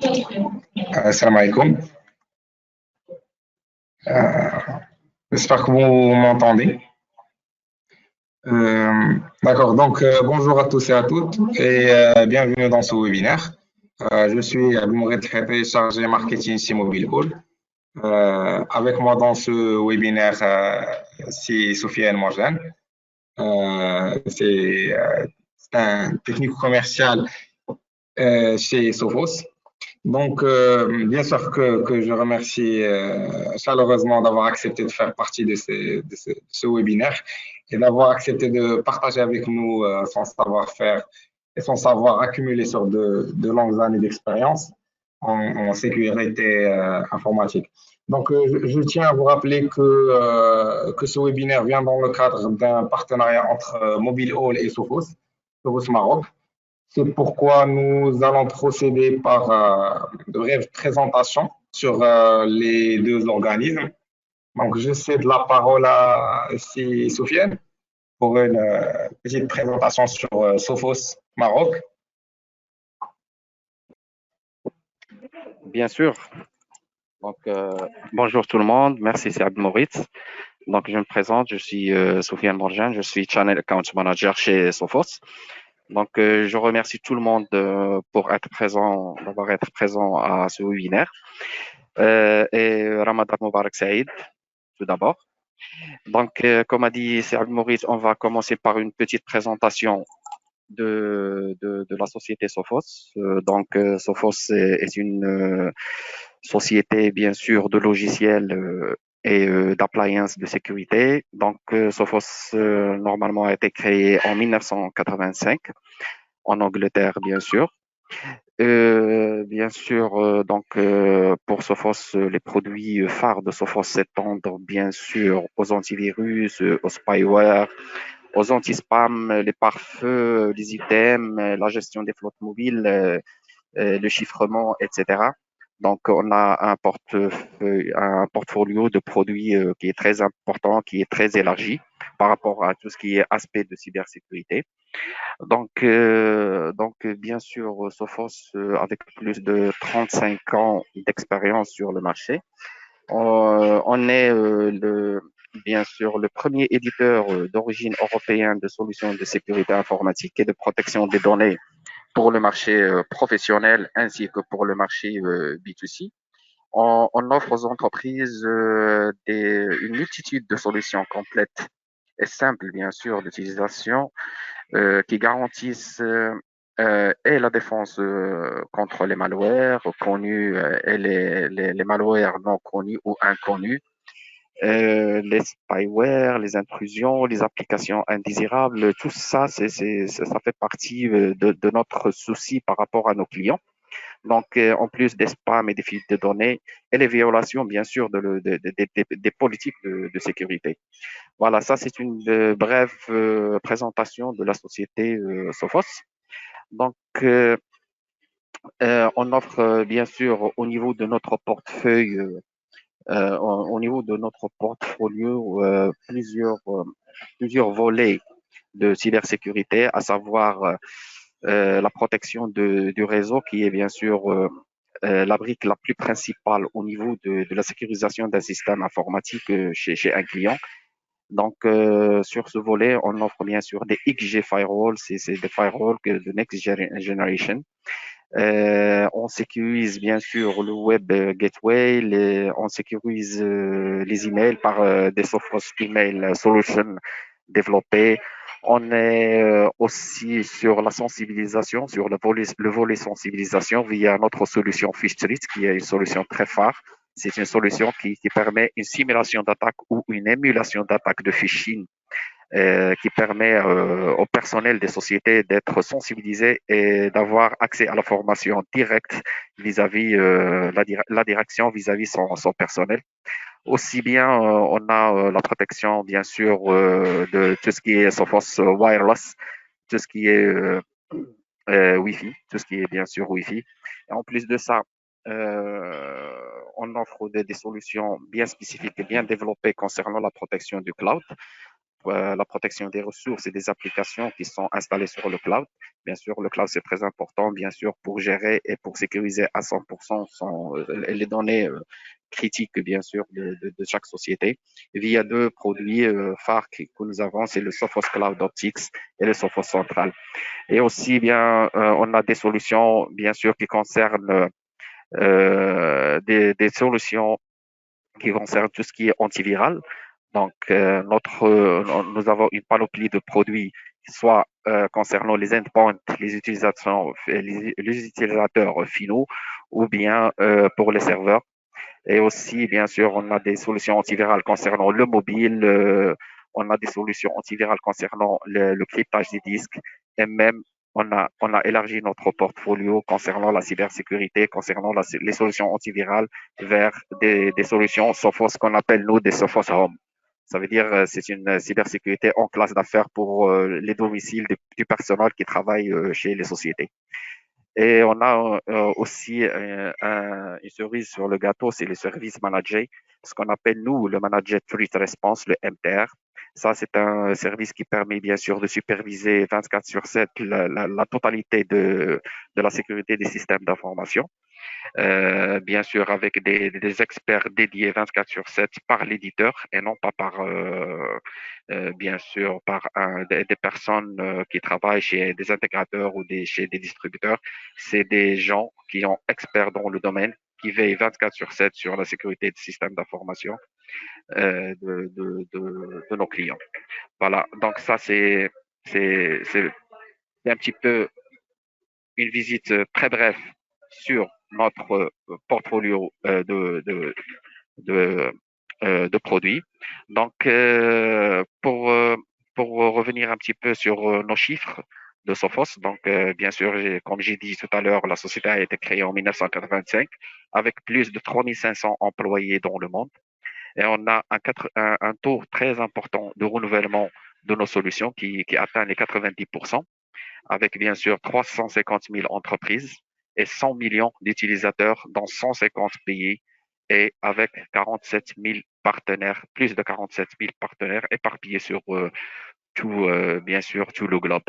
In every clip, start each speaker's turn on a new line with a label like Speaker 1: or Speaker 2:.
Speaker 1: Salam alaikum. Euh, J'espère que vous m'entendez. D'accord, donc bonjour à tous et à toutes et bienvenue dans ce webinaire. Je suis Abdelmourid Khete, chargé marketing chez Mobile Hall. Avec moi dans ce webinaire, c'est Sofiane Morjane. C'est un technique commercial chez Sophos. Donc, bien sûr que je remercie chaleureusement d'avoir accepté de faire partie de ce webinaire et d'avoir accepté de partager avec nous son savoir-faire et son savoir accumulé sur de longues années d'expérience en sécurité informatique. Donc, je tiens à vous rappeler que ce webinaire vient dans le cadre d'un partenariat entre Mobile Hall et Sophos, Sophos Maroc. C'est pourquoi nous allons procéder par de brèves présentations sur les deux organismes. Donc, je cède la parole à Sofiane pour une petite présentation sur Sophos Maroc.
Speaker 2: Bien sûr. Donc, bonjour tout le monde. Merci, c'est Abdelmourid. Donc, je me présente. Je suis Sofiane Morjane. Je suis Channel Account Manager chez Sophos. Donc, je remercie tout le monde pour être présent, d'avoir été présent à ce webinaire. Et Ramadan Mubarak Saïd, tout d'abord. Donc, comme a dit Abdel Maurice, on va commencer par une petite présentation de la société Sophos. Sophos est une société, bien sûr, de logiciels et d'appliances de sécurité. Donc, Sophos, normalement, a été créé en 1985 en Angleterre, bien sûr. Pour Sophos, les produits phares de Sophos s'étendent bien sûr aux antivirus, aux spyware, aux anti-spam, les pare-feux, les items, la gestion des flottes mobiles, le chiffrement, etc. Donc, on a un portfolio de produits qui est très important, qui est très élargi par rapport à tout ce qui est aspect de cybersécurité. Bien sûr, Sophos, avec plus de 35 ans d'expérience sur le marché, on est bien sûr le premier éditeur d'origine européenne de solutions de sécurité informatique et de protection des données pour le marché professionnel ainsi que pour le marché B2C. On offre aux entreprises une multitude de solutions complètes et simples, bien sûr, d'utilisation qui garantissent et la défense contre les malwares connus et les malwares non connus ou inconnus, les spyware, les intrusions, les applications indésirables, tout ça, ça fait partie de notre souci par rapport à nos clients. Donc, en plus des spams et des fuites de données et les violations, bien sûr, des politiques de sécurité. Voilà, ça c'est une brève présentation de la société Sophos. Donc, on offre bien sûr au niveau de notre portefeuille, au niveau de notre portfolio, plusieurs volets de cybersécurité, à savoir la protection du réseau, qui est bien sûr la brique la plus principale au niveau de la sécurisation d'un système informatique chez un client. Donc, sur ce volet, on offre bien sûr des XG firewalls, c'est des firewalls de next generation. On sécurise bien sûr le web gateway, on sécurise les emails par des Sophos email solutions développées. On est aussi sur la sensibilisation, sur le volet sensibilisation via notre solution Phishtree, qui est une solution très phare. C'est une solution qui permet une simulation d'attaque ou une émulation d'attaque de phishing qui permet au personnel des sociétés d'être sensibilisé et d'avoir accès à la formation directe vis-à-vis la direction vis-à-vis son personnel. Aussi bien, on a la protection, bien sûr, de tout ce qui est Sophos Wireless, tout ce qui est Wi-Fi, tout ce qui est bien sûr Wi-Fi. Et en plus de ça, on offre des solutions bien spécifiques et bien développées concernant la protection du cloud la protection des ressources et des applications qui sont installées sur le cloud. Bien sûr, le cloud, c'est très important, bien sûr, pour gérer et pour sécuriser à 100% les données critiques, bien sûr, de chaque société via deux produits phares que nous avons, c'est le Sophos Cloud Optics et le Sophos Central. Et aussi, bien, on a des solutions, bien sûr, qui concernent des solutions qui concernent tout ce qui est antiviral. Donc, nous avons une panoplie de produits, soit concernant les endpoints, les utilisateurs finaux, ou bien pour les serveurs. Et aussi, bien sûr, on a des solutions antivirales concernant le mobile, on a des solutions antivirales concernant le cryptage des disques, et même on a élargi notre portfolio concernant la cybersécurité, concernant les solutions antivirales vers des solutions Sophos qu'on appelle nous des Sophos Home. Ça veut dire c'est une cybersécurité en classe d'affaires pour les domiciles du personnel qui travaille chez les sociétés. Et on a aussi une cerise sur le gâteau, c'est le service managé, ce qu'on appelle nous le Manager Threat Response, le MTR. Ça, c'est un service qui permet bien sûr de superviser 24/7 la totalité de la sécurité des systèmes d'information. Bien sûr avec des experts dédiés 24/7 par l'éditeur et non pas par, bien sûr, par des personnes qui travaillent chez des intégrateurs ou chez des distributeurs. C'est des gens qui sont experts dans le domaine, qui veillent 24/7 sur la sécurité des systèmes d'information de nos clients. Voilà, donc ça c'est un petit peu une visite très brève sur notre portfolio de, de produits. Donc, pour revenir un petit peu sur nos chiffres de Sophos, donc bien sûr, comme j'ai dit tout à l'heure, la société a été créée en 1985 avec plus de 3500 employés dans le monde et on a un taux très important de renouvellement de nos solutions qui atteint les 90%, avec bien sûr 350 000 entreprises et 100 millions d'utilisateurs dans 150 pays et avec 47 000 partenaires, plus de 47 000 partenaires éparpillés sur bien sûr, tout le globe.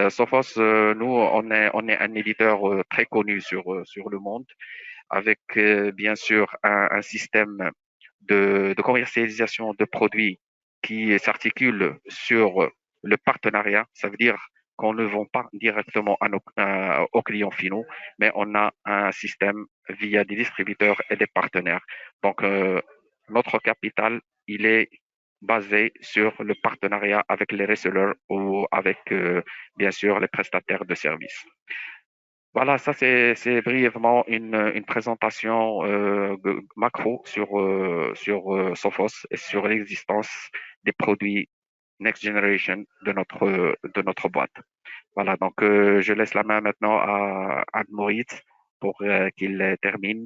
Speaker 2: Sophos, nous, on est un éditeur très connu sur le monde avec bien sûr un système de commercialisation de produits qui s'articule sur le partenariat. Ça veut dire qu'on ne vend pas directement aux clients finaux, mais on a un système via des distributeurs et des partenaires. Donc, notre capital, il est basé sur le partenariat avec les resellers ou avec, bien sûr, les prestataires de services. Voilà, ça c'est brièvement une présentation macro sur Sophos et sur l'existence des produits Next Generation de notre boîte. Voilà, donc je laisse la main maintenant à Anne-Maurice pour qu'il termine.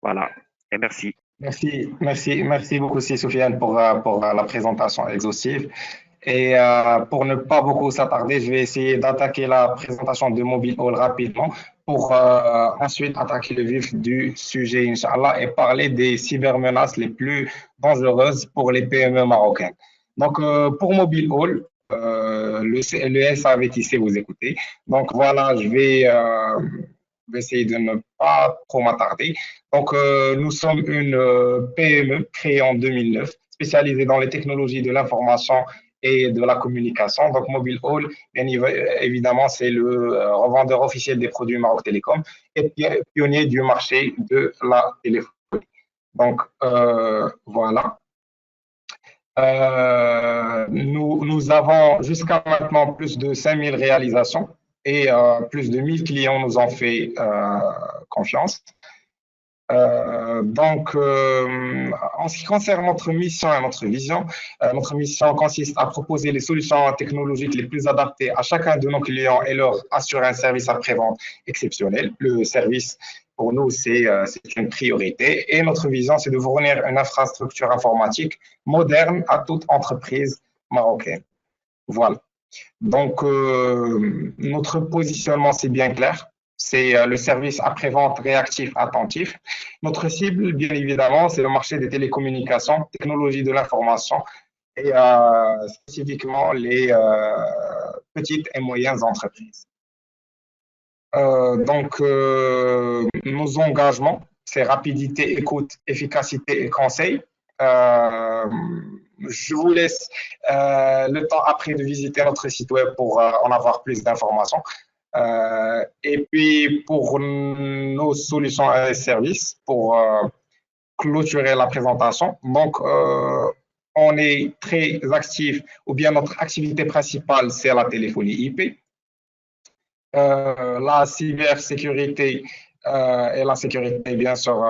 Speaker 2: Voilà, et merci.
Speaker 1: Merci beaucoup, Sofiane, pour la présentation exhaustive. Et pour ne pas beaucoup s'attarder, je vais essayer d'attaquer la présentation de Mobile All rapidement pour ensuite attaquer le vif du sujet, Inch'Allah, et parler des cybermenaces les plus dangereuses pour les PME marocaines. Donc, pour Mobile All, le SAVTC, vous écoutez. Donc, voilà, je vais essayer de ne pas trop m'attarder. Donc, nous sommes une PME créée en 2009, spécialisée dans les technologies de l'information et de la communication. Donc, Mobile All, bien évidemment, c'est le revendeur officiel des produits Maroc Télécom et pionnier du marché de la téléphonie. Donc, voilà. Nous avons jusqu'à maintenant plus de 5000 réalisations et plus de 1000 clients nous ont fait confiance. Donc, en ce qui concerne notre mission et notre vision, notre mission consiste à proposer les solutions technologiques les plus adaptées à chacun de nos clients et leur assurer un service après-vente exceptionnel. Le service, pour nous, c'est une priorité. Et notre vision, c'est de fournir une infrastructure informatique moderne à toute entreprise marocaine. Voilà. Donc, notre positionnement, c'est bien clair. C'est le service après-vente réactif attentif. Notre cible, bien évidemment, c'est le marché des télécommunications, technologies de l'information et spécifiquement les petites et moyennes entreprises. Nos engagements, c'est rapidité, écoute, efficacité et conseil. Euh, je vous laisse le temps après de visiter notre site web pour en avoir plus d'informations. Et puis, pour nos solutions et services, pour clôturer la présentation. On est très actif, ou bien notre activité principale, c'est la téléphonie IP, la cybersécurité et la sécurité, bien sûr,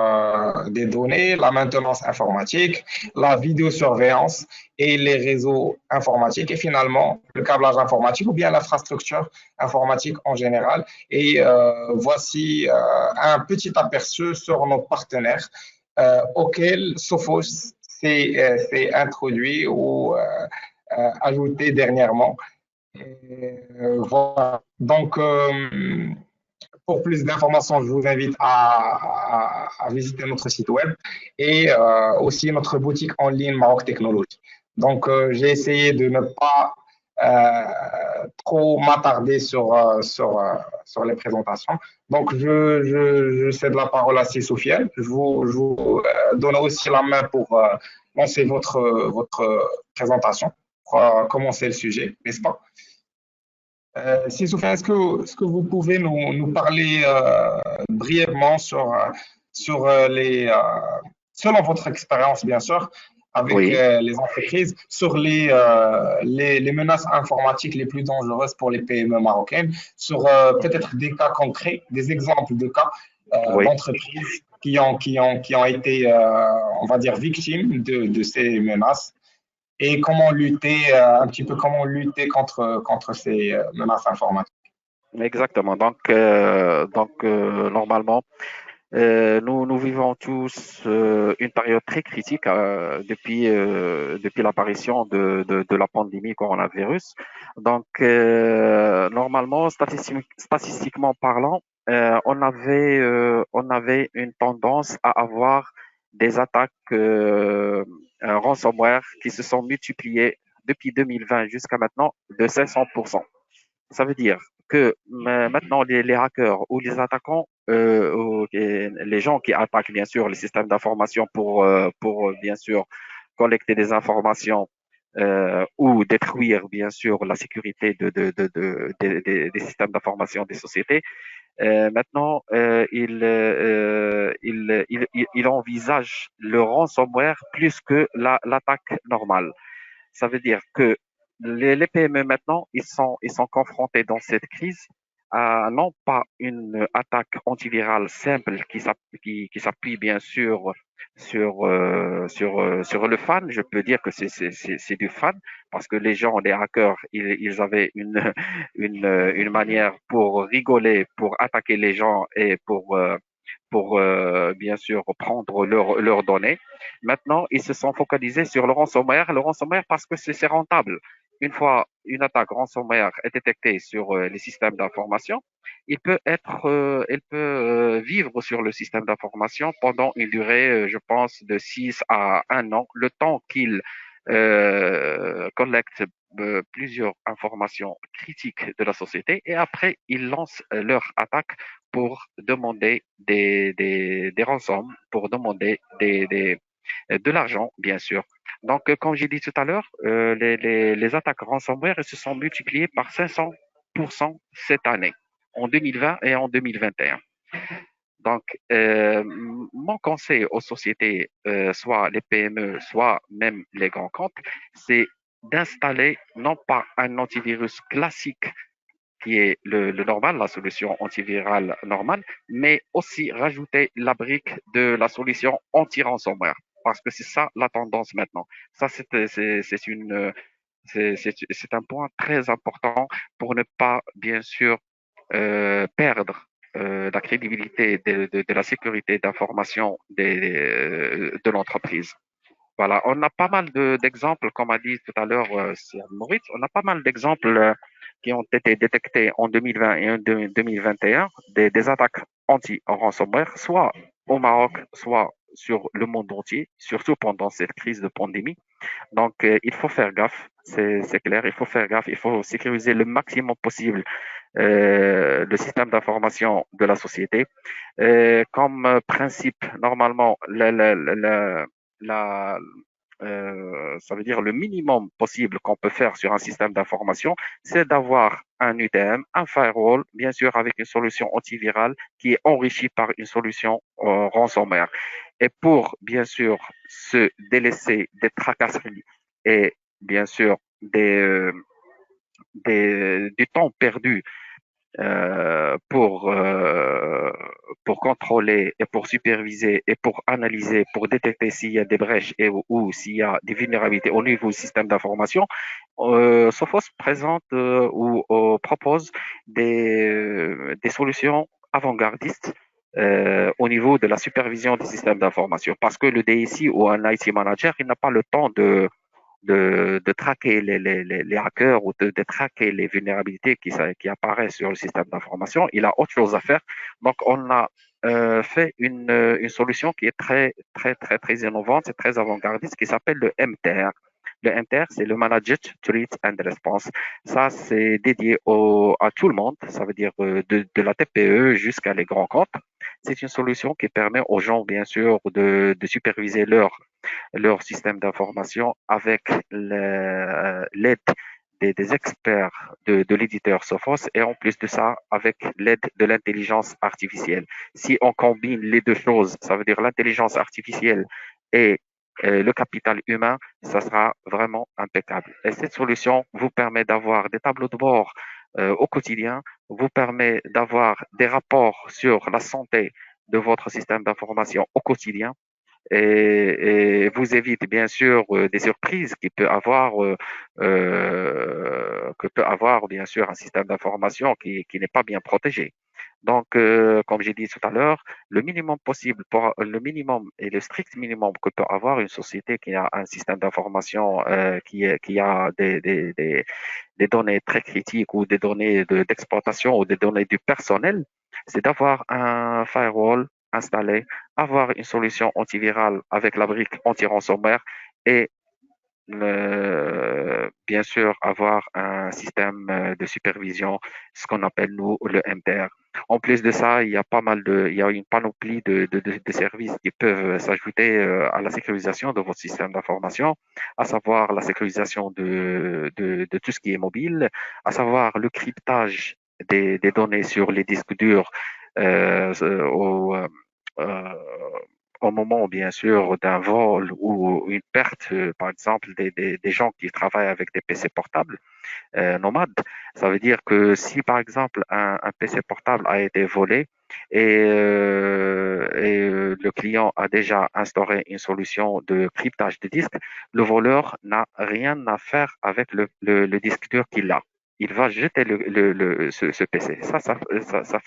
Speaker 1: des données, la maintenance informatique, la vidéosurveillance et les réseaux informatiques, et finalement, le câblage informatique ou bien l'infrastructure informatique en général. Et voici un petit aperçu sur nos partenaires auxquels Sophos s'est introduit ou ajouté dernièrement. Voilà. Pour plus d'informations, je vous invite à visiter notre site web et aussi notre boutique en ligne Maroc Technologie. J'ai essayé de ne pas trop m'attarder sur les présentations. Je cède la parole à Sofiane. Je vous donne aussi la main pour lancer votre présentation, pour commencer le sujet, n'est-ce pas? Sophia, est-ce que vous pouvez nous parler brièvement sur selon votre expérience, bien sûr, avec
Speaker 2: Oui,
Speaker 1: les entreprises, sur les menaces informatiques les plus dangereuses pour les PME marocaines, sur peut-être des cas concrets, des exemples de cas
Speaker 2: oui.
Speaker 1: d'entreprises qui ont été, on va dire, victimes de ces menaces et comment lutter, un petit peu comment lutter contre ces menaces informatiques.
Speaker 2: Exactement. Normalement, nous vivons tous une période très critique depuis l'apparition de la pandémie coronavirus. Normalement, statistiquement parlant, on avait une tendance à avoir des attaques ransomware qui se sont multipliées depuis 2020 jusqu'à maintenant de 500%. Ça veut dire que maintenant, les hackers ou les attaquants, ou les gens qui attaquent bien sûr les systèmes d'information pour bien sûr collecter des informations ou détruire bien sûr la sécurité des systèmes d'information des sociétés, maintenant ils envisagent le ransomware plus que l'attaque normale. Ça veut dire que les PME maintenant, ils sont confrontés dans cette crise à non pas une attaque antivirale simple qui s'appuie bien sûr sur le fan. Je peux dire que c'est du fan parce que les gens, les hackers, ils avaient une manière pour rigoler, pour attaquer les gens et pour bien sûr prendre leurs données. Maintenant, ils se sont focalisés sur le ransomware. Le ransomware parce que c'est rentable. Une fois une attaque ransomware est détectée sur les systèmes d'information, il peut vivre sur le système d'information pendant une durée, je pense, de 6 à 1 an, le temps qu'il collecte plusieurs informations critiques de la société et après, ils lancent leur attaque pour demander des rançons, pour demander de l'argent, bien sûr. Comme j'ai dit tout à l'heure, les attaques ransomware se sont multipliées par 500% cette année, en 2020 et en 2021. Donc, mon conseil aux sociétés, soit les PME, soit même les grands comptes, c'est d'installer non pas un antivirus classique qui est le normal, la solution antivirale normale, mais aussi rajouter la brique de la solution anti-ransomware. Parce que c'est ça la tendance maintenant. Ça, c'est un point très important pour ne pas, bien sûr, perdre la crédibilité de la sécurité d'information de l'entreprise. Voilà, on a pas mal d'exemples, comme a dit tout à l'heure Maurice, on a pas mal d'exemples qui ont été détectés en 2020 et en 2021, des attaques anti-ransomware, soit au Maroc, soit sur le monde entier, surtout pendant cette crise de pandémie. Donc, il faut faire gaffe, c'est clair, il faut faire gaffe, il faut sécuriser le maximum possible le système d'information de la société. Comme principe, normalement, la, ça veut dire le minimum possible qu'on peut faire sur un système d'information, c'est d'avoir un UTM, un firewall, bien sûr avec une solution antivirale qui est enrichie par une solution ransomware. Et pour, bien sûr, se délaisser des tracasseries et bien sûr du temps perdu pour contrôler et pour superviser et pour analyser, pour détecter s'il y a des brèches ou s'il y a des vulnérabilités au niveau du système d'information, Sophos présente ou propose des solutions avant-gardistes au niveau de la supervision des systèmes d'information. Parce que le DSI ou un IT manager, il n'a pas le temps de traquer les hackers ou de traquer les vulnérabilités qui apparaissent sur le système d'information. Il a autre chose à faire. Donc, on a fait une solution qui est très innovante et très avant-gardiste qui s'appelle le MTR. Le MTR, c'est le Managed Treat and Response. Ça, c'est dédié à tout le monde. Ça veut dire de la TPE jusqu'à les grands comptes. C'est une solution qui permet aux gens, bien sûr, de superviser leur système d'information avec l'aide des experts de l'éditeur Sophos et en plus de ça, avec l'aide de l'intelligence artificielle. Si on combine les deux choses, ça veut dire l'intelligence artificielle et le capital humain, ça sera vraiment impeccable. Et cette solution vous permet d'avoir des tableaux de bord au quotidien, vous permet d'avoir des rapports sur la santé de votre système d'information au quotidien et vous évite bien sûr des surprises que peut avoir bien sûr un système d'information qui n'est pas bien protégé. Donc, comme j'ai dit tout à l'heure, le minimum possible pour le minimum et le strict minimum que peut avoir une société qui a un système d'information qui a des données très critiques ou des données d'exploitation ou des données du personnel, c'est d'avoir un firewall installé, avoir une solution antivirale avec la brique anti-ransomware et bien sûr avoir un système de supervision, ce qu'on appelle nous le MDR. En plus de ça, il y a une panoplie de services qui peuvent s'ajouter à la sécurisation de votre système d'information, à savoir la sécurisation de tout ce qui est mobile, à savoir le cryptage des données sur les disques durs au, euh, au moment, bien sûr, d'un vol ou une perte, par exemple, des gens qui travaillent avec des PC portables nomades. Ça veut dire que si, par exemple, un PC portable a été volé et le client a déjà instauré une solution de cryptage de disque, le voleur n'a rien à faire avec le disque dur qu'il a. Il va jeter ce PC. Ça fait ça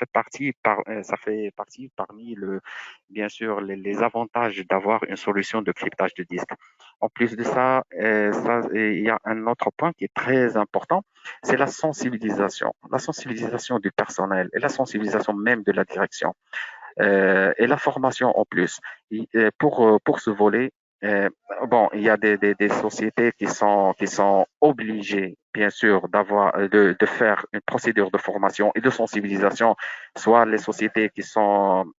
Speaker 2: fait partie parmi bien sûr, les avantages d'avoir une solution de cryptage de disque. En plus de ça, il y a un autre point qui est très important, c'est la sensibilisation du personnel et la sensibilisation même de la direction et la formation en plus. Pour ce volet, euh, bon, il y a des sociétés qui sont obligées, bien sûr, de faire une procédure de formation et de sensibilisation, soit les sociétés qui sont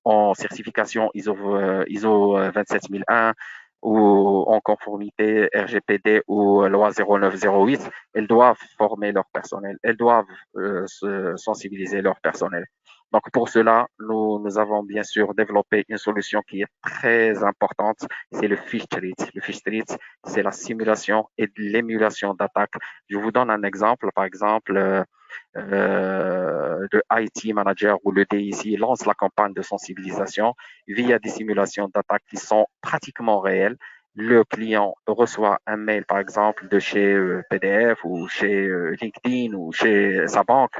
Speaker 2: en certification ISO 27001 ou en conformité RGPD ou loi 0908, elles doivent former leur personnel, elles doivent sensibiliser leur personnel. Donc pour cela, nous avons bien sûr développé une solution qui est très importante, c'est le Fish Street. Le Fish Street, c'est la simulation et l'émulation d'attaque. Je vous donne un exemple, par exemple, le IT manager ou le DIC lance la campagne de sensibilisation via des simulations d'attaques qui sont pratiquement réelles. Le client reçoit un mail, par exemple, de chez PDF ou chez LinkedIn ou chez sa banque.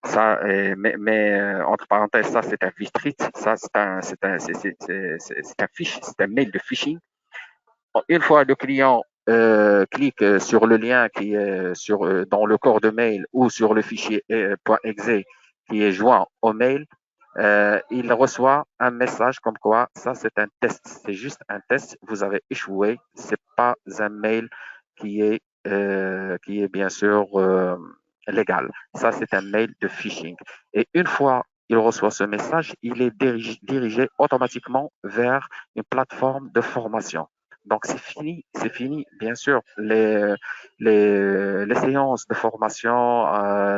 Speaker 2: Ça, entre parenthèses, ça c'est un fish treat, ça c'est un mail de phishing. Une fois le client clique sur le lien qui est dans le corps de mail ou sur le fichier .exe qui est joint au mail, il reçoit un message comme quoi ça c'est un test, c'est juste un test, vous avez échoué, c'est pas un mail qui est bien sûr légal. Ça c'est un mail de phishing. Et une fois il reçoit ce message, il est dirigé automatiquement vers une plateforme de formation. Donc c'est fini, bien sûr, les séances de formation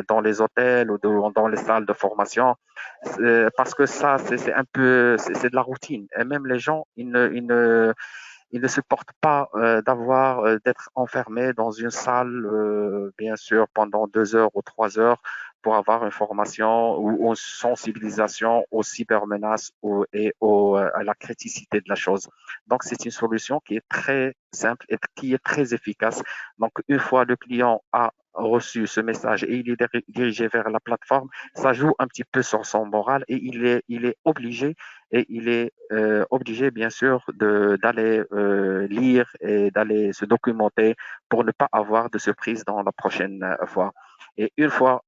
Speaker 2: dans les hôtels ou dans les salles de formation, parce que ça, c'est un peu, c'est de la routine. Et même les gens, ils ne supportent pas d'être enfermés dans une salle, bien sûr, pendant 2 heures ou 3 heures pour avoir une formation ou une sensibilisation aux cybermenaces à la criticité de la chose. Donc, c'est une solution qui est très simple et qui est très efficace. Donc, une fois le client a reçu ce message et il est dirigé vers la plateforme, ça joue un petit peu sur son moral et il est obligé obligé, bien sûr, d'aller lire et d'aller se documenter pour ne pas avoir de surprise dans la prochaine fois. Et une fois,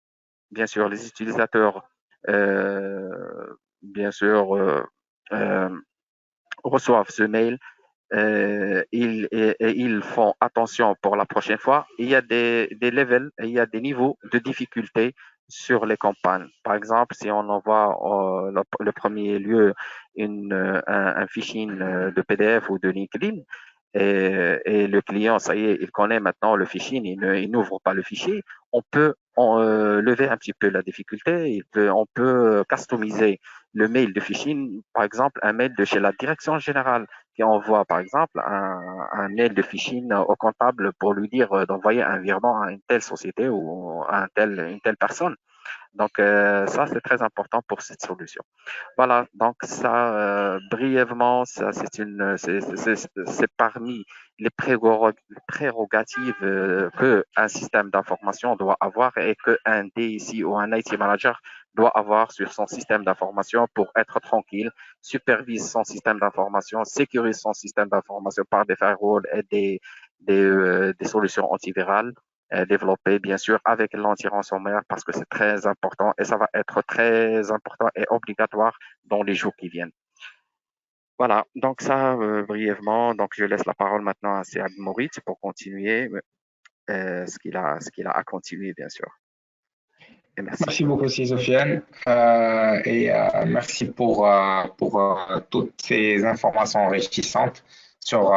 Speaker 2: bien sûr, les utilisateurs, bien sûr, euh, reçoivent ce mail, ils font attention pour la prochaine fois. Il y a des levels, il y a des niveaux de difficulté sur les campagnes. Par exemple, si on envoie le premier lieu un phishing de PDF ou de LinkedIn, et le client, ça y est, il connaît maintenant le phishing, il n'ouvre pas le fichier, on peut lever un petit peu la difficulté, on peut customiser le mail de phishing, par exemple, un mail de chez la direction générale qui envoie, par exemple, un mail de phishing au comptable pour lui dire d'envoyer un virement à une telle société ou à une telle personne. Donc, ça, c'est très important pour cette solution. Voilà, donc ça, brièvement, ça, c'est parmi les prérogatives que un système d'information doit avoir et qu'un DSI ou un IT manager doit avoir sur son système d'information pour être tranquille, supervise son système d'information, sécurise son système d'information par des firewalls et des solutions antivirales développées, bien sûr, avec l'anti-ransomware parce que c'est très important et ça va être très important et obligatoire dans les jours qui viennent. Voilà, donc ça, brièvement, donc je laisse la parole maintenant à Sead Moritz pour continuer ce qu'il a à continuer, bien sûr. Et merci.
Speaker 1: Merci beaucoup, Sofiane, merci pour toutes ces informations enrichissantes sur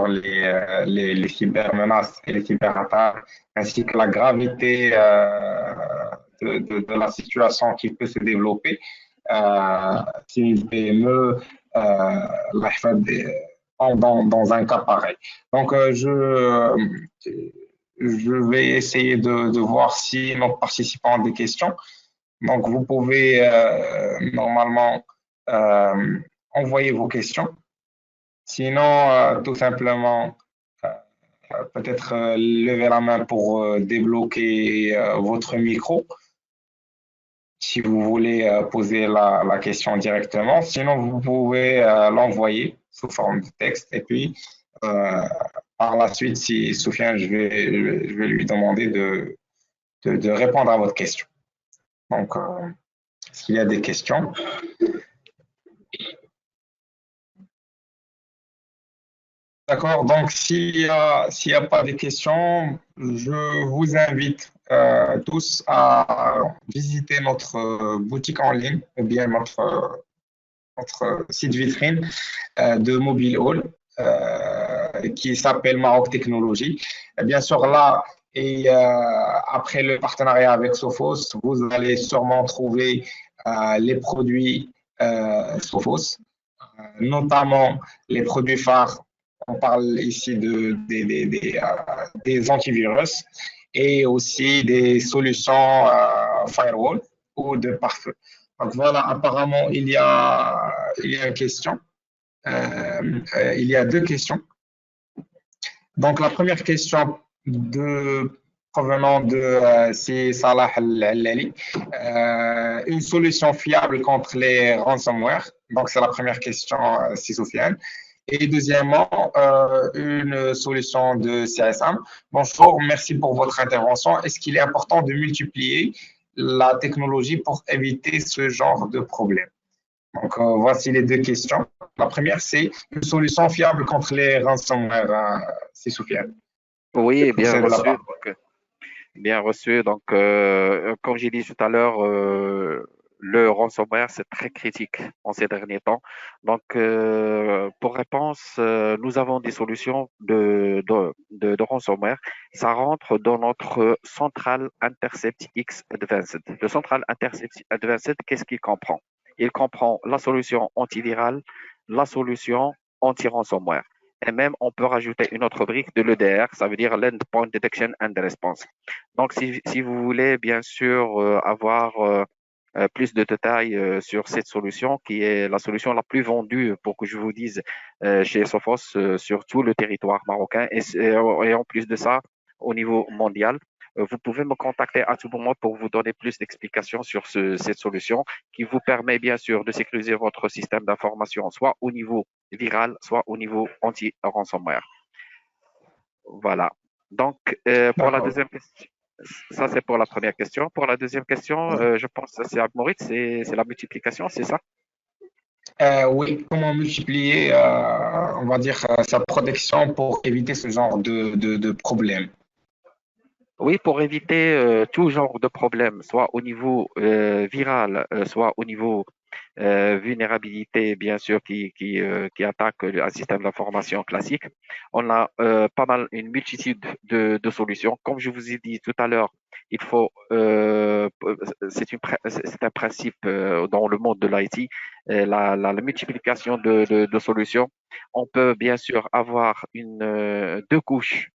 Speaker 1: les cybermenaces et les cyberattaques, ainsi que la gravité de la situation qui peut se développer si une PME dans un cas pareil. Donc, je vais essayer de voir si nos participants ont des questions. Donc, vous pouvez normalement envoyer vos questions. Sinon, tout simplement, peut-être lever la main pour débloquer votre micro si vous voulez poser la question directement. Sinon, vous pouvez l'envoyer sous forme de texte et puis par la suite, si Soufiane, je vais lui demander de répondre à votre question. Donc, s'il y a des questions. D'accord, donc s'il y a pas de questions, je vous invite tous à visiter notre boutique en ligne ou bien notre site vitrine de Mobile Hall qui s'appelle Maroc Technologies. Et bien sûr, là, et après le partenariat avec Sophos, vous allez sûrement trouver les produits Sophos, notamment les produits phares. On parle ici des antivirus et aussi des solutions firewall ou de pare-feu. Donc voilà, apparemment, il y a une question. Il y a deux questions. Donc la première question provenant de c'est Salah Al-Allali, une solution fiable contre les ransomware. Donc c'est la première question, c'est Soufiane. Et deuxièmement, une solution de CSM. Bonjour, merci pour votre intervention. Est-ce qu'il est important de multiplier la technologie pour éviter ce genre de problème? Donc, voici les deux questions. La première, c'est une solution fiable contre les ransomware, c'est Soufiane.
Speaker 2: Oui, bien
Speaker 1: C'est de la
Speaker 2: reçu.
Speaker 1: part.
Speaker 2: Bien reçu. Donc, comme j'ai dit tout à l'heure, le ransomware, c'est très critique en ces derniers temps. Donc, pour réponse, nous avons des solutions de ransomware. Ça rentre dans notre Central Intercept X Advanced. Le Central Intercept Advanced, qu'est-ce qu'il comprend? Il comprend la solution antivirale, la solution anti-ransomware. Et même, on peut rajouter une autre brique de l'EDR, ça veut dire l'Endpoint Detection and Response. Donc, si vous voulez bien sûr avoir plus de détails sur cette solution, qui est la solution la plus vendue, pour que je vous dise, chez Sophos sur tout le territoire marocain, et en plus de ça, au niveau mondial, vous pouvez me contacter à tout moment pour vous donner plus d'explications sur cette solution qui vous permet bien sûr de sécuriser votre système d'information, soit au niveau viral, soit au niveau anti-ransomware. Voilà. Donc, pour la
Speaker 1: D'accord.
Speaker 2: deuxième question, ça c'est pour la première question. Pour la deuxième question,
Speaker 1: Oui.
Speaker 2: je pense que c'est à Maurice, c'est la multiplication, c'est ça?
Speaker 1: Oui, comment multiplier, on va dire, sa protection pour éviter ce genre de problème?
Speaker 2: Oui, pour éviter tout genre de problème, soit au niveau viral, soit au niveau vulnérabilité, bien sûr, qui attaque un système d'information classique. On a pas mal, une multitude de solutions. Comme je vous ai dit tout à l'heure, il faut, c'est un principe dans le monde de l'IT, la multiplication de solutions. On peut bien sûr avoir deux couches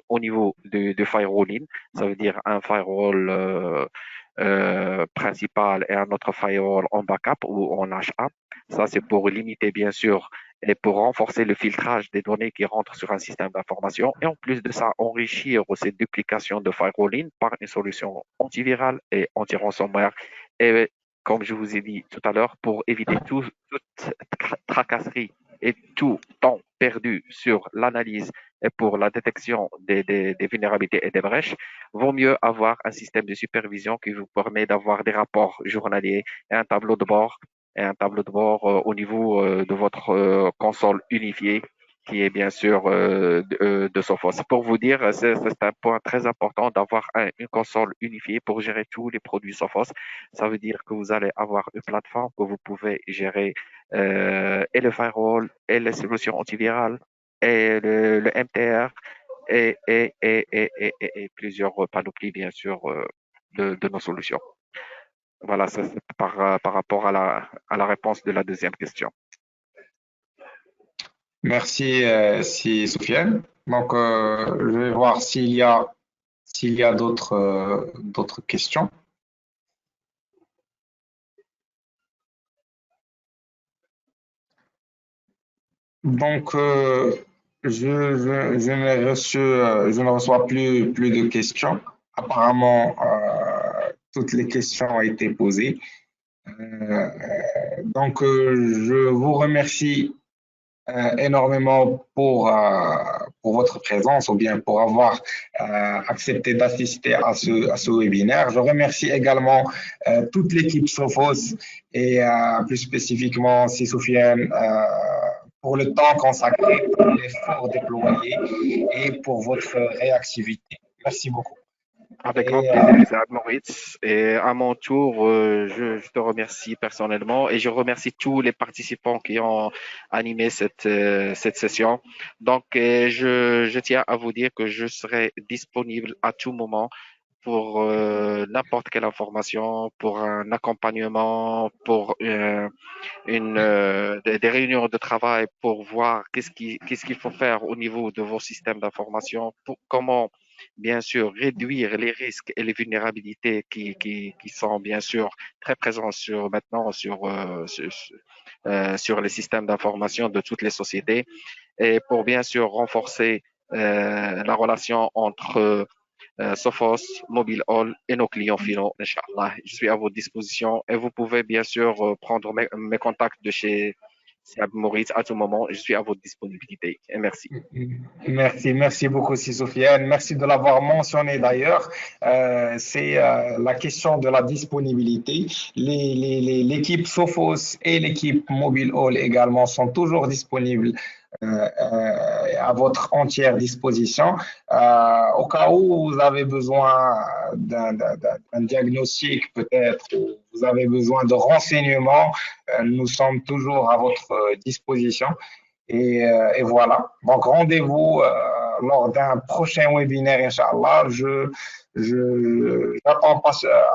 Speaker 2: au niveau de firewalling. Ça veut dire un firewall principal et un autre firewall en backup ou en HA. Ça, c'est pour limiter, bien sûr, et pour renforcer le filtrage des données qui rentrent sur un système d'information. Et en plus de ça, enrichir cette duplication de firewalling par une solution antivirale et anti-ransomware. Et comme je vous ai dit tout à l'heure, pour éviter toute tracasserie et tout temps perdu sur l'analyse et pour la détection des vulnérabilités et des brèches, vaut mieux avoir un système de supervision qui vous permet d'avoir des rapports journaliers et un tableau de bord au niveau de votre console unifiée qui est bien sûr de Sophos. Pour vous dire, c'est un point très important d'avoir une console unifiée pour gérer tous les produits Sophos. Ça veut dire que vous allez avoir une plateforme que vous pouvez gérer et le firewall et les solutions antivirales et le MTR et plusieurs panoplies, bien sûr, de nos solutions. Voilà, ça c'est par rapport à la réponse de la deuxième question.
Speaker 1: Merci, si Soufiane. Donc, je vais voir s'il y a d'autres questions. Donc, je ne reçois plus de questions. Apparemment, toutes les questions ont été posées. Donc, je vous remercie énormément pour votre présence ou bien pour avoir accepté d'assister à ce webinaire. Je remercie également toute l'équipe Sophos et plus spécifiquement si Soufiane pour le temps consacré, pour l'effort déployé et pour votre réactivité. Merci beaucoup.
Speaker 2: Avec grand
Speaker 1: Et
Speaker 2: plaisir, Isaac Moritz. Et à mon tour, je te remercie personnellement et je remercie tous les participants qui ont animé cette session. Donc, je tiens à vous dire que je serai disponible à tout moment pour n'importe quelle information, pour un accompagnement, pour des réunions de travail pour voir qu'est-ce qu'il faut faire au niveau de vos systèmes d'information, pour comment bien sûr réduire les risques et les vulnérabilités qui sont bien sûr très présents maintenant sur les systèmes d'information de toutes les sociétés et pour bien sûr renforcer la relation entre Sophos, Mobile All et nos clients finaux, Inch'Allah. Je suis à votre disposition et vous pouvez bien sûr prendre mes contacts de chez Maurice, à tout moment, je suis à votre disponibilité. Et merci.
Speaker 1: Merci beaucoup, si Sofiane. Merci de l'avoir mentionné d'ailleurs. C'est la question de la disponibilité. L'équipe Sophos et l'équipe Mobile Hall également sont toujours disponibles à votre entière disposition. Au cas où vous avez besoin d'un diagnostic peut-être, ou vous avez besoin de renseignements, nous sommes toujours à votre disposition. Et voilà. Donc, rendez-vous lors d'un prochain webinaire, Inch'Allah. J'attends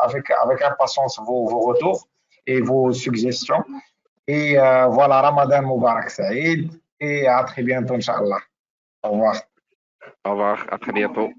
Speaker 1: avec impatience vos retours et vos suggestions. Et voilà, Ramadan Mubarak Saïd. Et à très bientôt, Inch'Allah. Au revoir.
Speaker 2: Au revoir, à très bientôt.